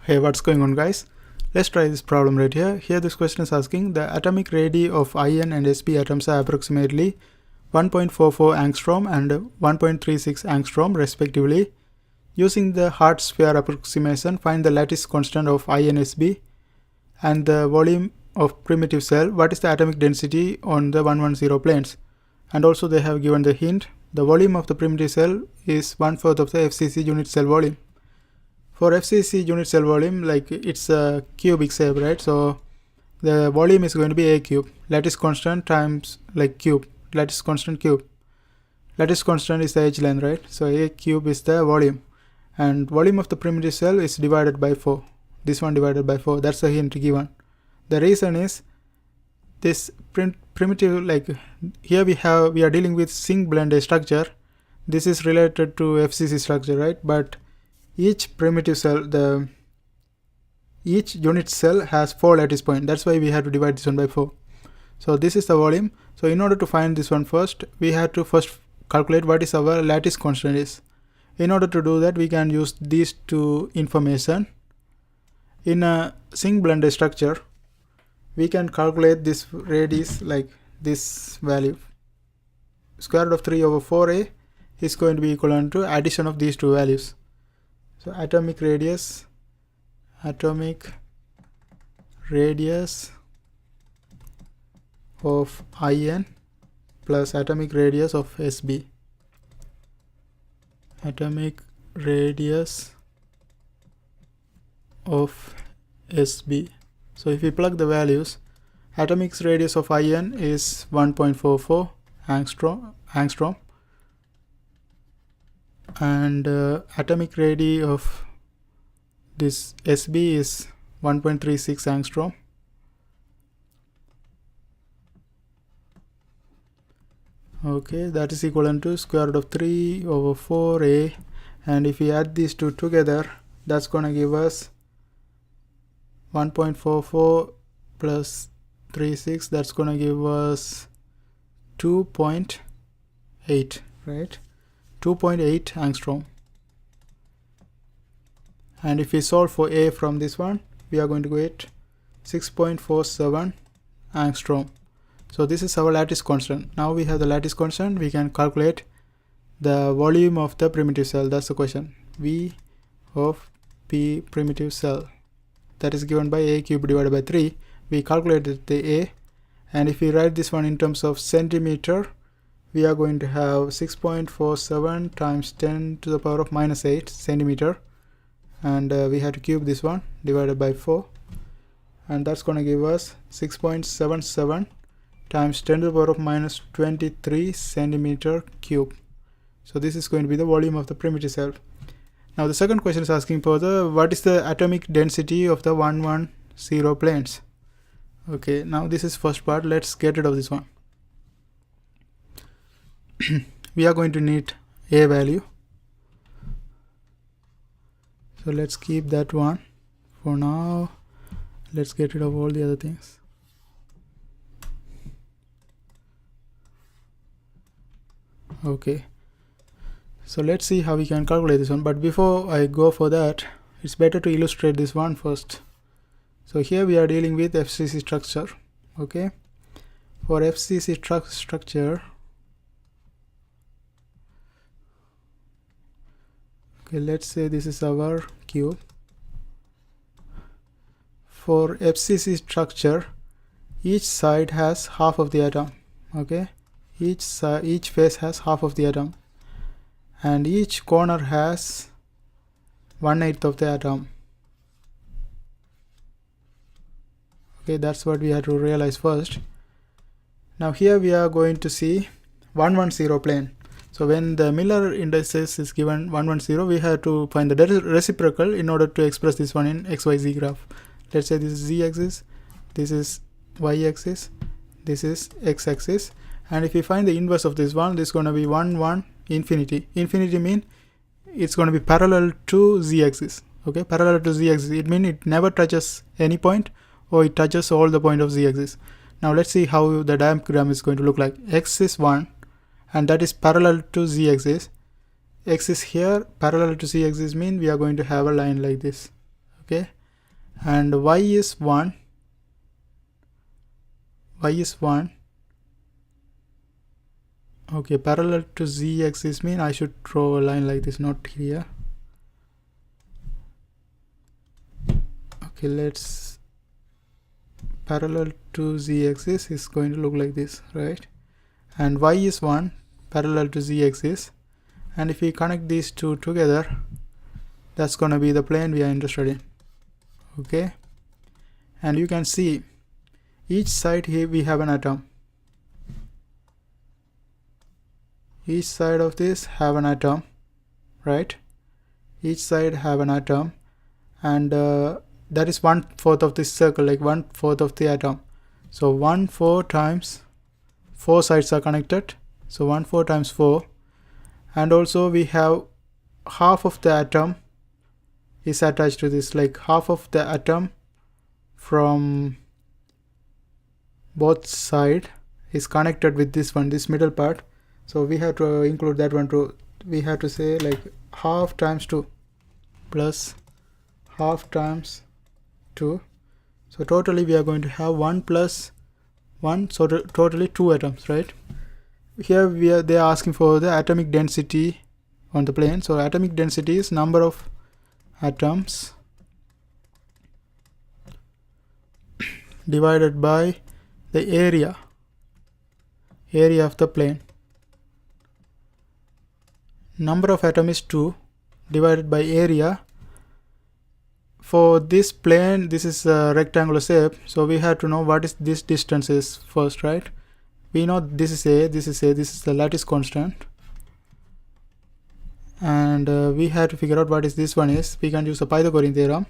Hey, what's going on, guys? Let's try this problem right here. Here this question is asking the atomic radii of IN and sp atoms are approximately 1.44 angstrom and 1.36 angstrom respectively. Using the hard sphere approximation, find the lattice constant of INSB and the volume of primitive cell. What is the atomic density on the 110 planes? And also they have given the hint. The volume of the primitive cell is 1/4 of the FCC unit cell volume. For FCC unit cell volume, like it's a cubic shape, right? So the volume is going to be a cube. Lattice constant times like cube. Lattice constant cube. Lattice constant is the edge length, right? So a cube is the volume. And volume of the primitive cell is divided by 4. This one divided by 4. That's the hint given. The reason is this primitive, like here we are dealing with zinc blende structure. This is related to FCC structure, right? But each primitive cell, each unit cell has 4 lattice points. That's why we have to divide this one by 4. So this is the volume. So in order to find this one first, we have to first calculate what is our lattice constant is. In order to do that, we can use these two information. In a zinc blende structure, we can calculate this radius like this value. Square root of 3/4a is going to be equivalent to addition of these two values. So atomic radius of IN plus atomic radius of SB. Atomic radius of SB. So if we plug the values, atomic radius of IN is 1.44 angstrom. And atomic radii of this SB is 1.36 angstrom. Okay, that is equivalent to square root of 3/4a, and if we add these two together, that's gonna give us 1.44 plus 36. That's gonna give us 2.8, right? 2.8 angstrom. And if we solve for a from this one, we are going to get 6.47 angstrom. So this is our lattice constant. Now we have the lattice constant, we can calculate the volume of the primitive cell. That's the question. V of P primitive cell. That is given by a cube divided by 3. We calculated the a, and if we write this one in terms of centimeter, we are going to have 6.47 times 10 to the power of -8 centimeter, and we have to cube this one divided by 4, and that's going to give us 6.77 times 10 to the power of -23 centimeter cube. So this is going to be the volume of the primitive cell. Now the second question is asking for what is the atomic density of the 110 planes. Okay, now this is first part. Let's get rid of this one. We are going to need a value, so let's keep that one for now. Let's get rid of all the other things. Okay, so let's see how we can calculate this one, but before I go for that, it's better to illustrate this one first. So here we are dealing with FCC structure. Okay, for FCC structure, okay, let's say this is our cube. For FCC structure, each side has half of the atom. Okay, each face has half of the atom, and each corner has 1/8 of the atom. Okay, that's what we have to realize first. Now here we are going to see 110 plane. So when the Miller indices is given 110, we have to find the reciprocal in order to express this one in XYZ graph. Let's say this is Z axis, this is Y axis, this is X axis, and if we find the inverse of this one, this is going to be 1, 1, infinity. Infinity mean it's going to be parallel to Z axis. Okay, parallel to Z axis, it means it never touches any point, or it touches all the point of Z axis. Now let's see how the diagram is going to look like. X is 1, and that is parallel to Z axis. X is here, parallel to Z axis mean we are going to have a line like this. okay, and y is 1. Okay, parallel to z-axis mean I should draw a line like this, not here. Okay, let's parallel to z-axis is going to look like this, right? And y is 1 parallel to z-axis, and if we connect these two together, that's going to be the plane we are interested in. Okay, and you can see each side here we have an atom. Each side of this have an atom, right? Each side have an atom, and that is 1/4 of this circle, like 1/4 of the atom. So 1/4 times 4 sides are connected, so 1/4 times 4, and also we have half of the atom is attached to this, like half of the atom from both side is connected with this one, this middle part. So we have to include that one too. We have to say like half times 2 plus half times 2. So totally we are going to have 1 plus 1, so totally 2 atoms, right? Here they are asking for the atomic density on the plane. So atomic density is number of atoms divided by the area of the plane. Number of atom is 2 divided by area. For this plane, this is a rectangular shape, so we have to know what is this distance is first, right? We know this is a, this is the lattice constant, and we have to figure out what is this one is. We can use the Pythagorean theorem.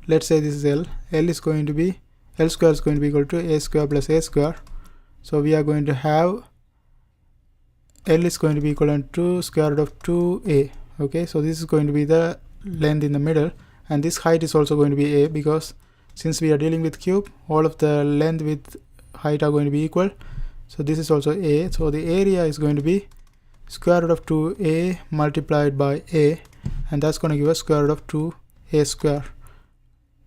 Let's say this is L. L square is going to be equal to a square plus a square. So we are going to have L is going to be equivalent to square root of 2a. Okay, so this is going to be the length in the middle, and this height is also going to be a, because since we are dealing with cube, all of the length with height are going to be equal. So this is also a. So the area is going to be square root of 2a multiplied by a, and that's going to give us square root of 2a square.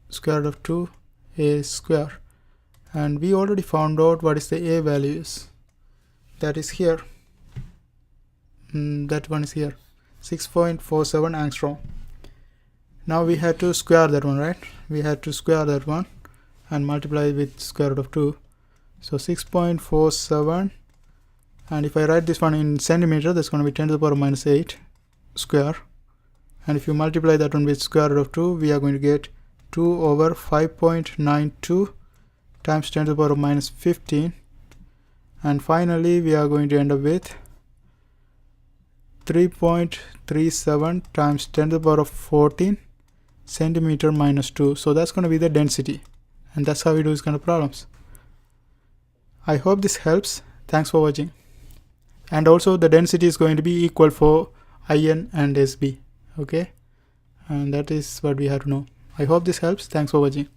Square root of 2a square. And we already found out what is the a values. That is here. That one is here, 6.47 angstrom. Now we had to square that one, right? We had to square that one and multiply with square root of 2. So 6.47, and if I write this one in centimeter, that's going to be 10 to the power minus 8 square. And if you multiply that one with square root of 2, we are going to get 2 over 5.92 times 10 to the power minus 15. And finally, we are going to end up with 3.37 times 10 to the power of 14 centimeter minus 2. So that's going to be the density, and that's how we do this kind of problems. I hope this helps. Thanks for watching. And also the density is going to be equal for IN and SB. Okay, and that is what we have to know. I hope this helps. Thanks for watching.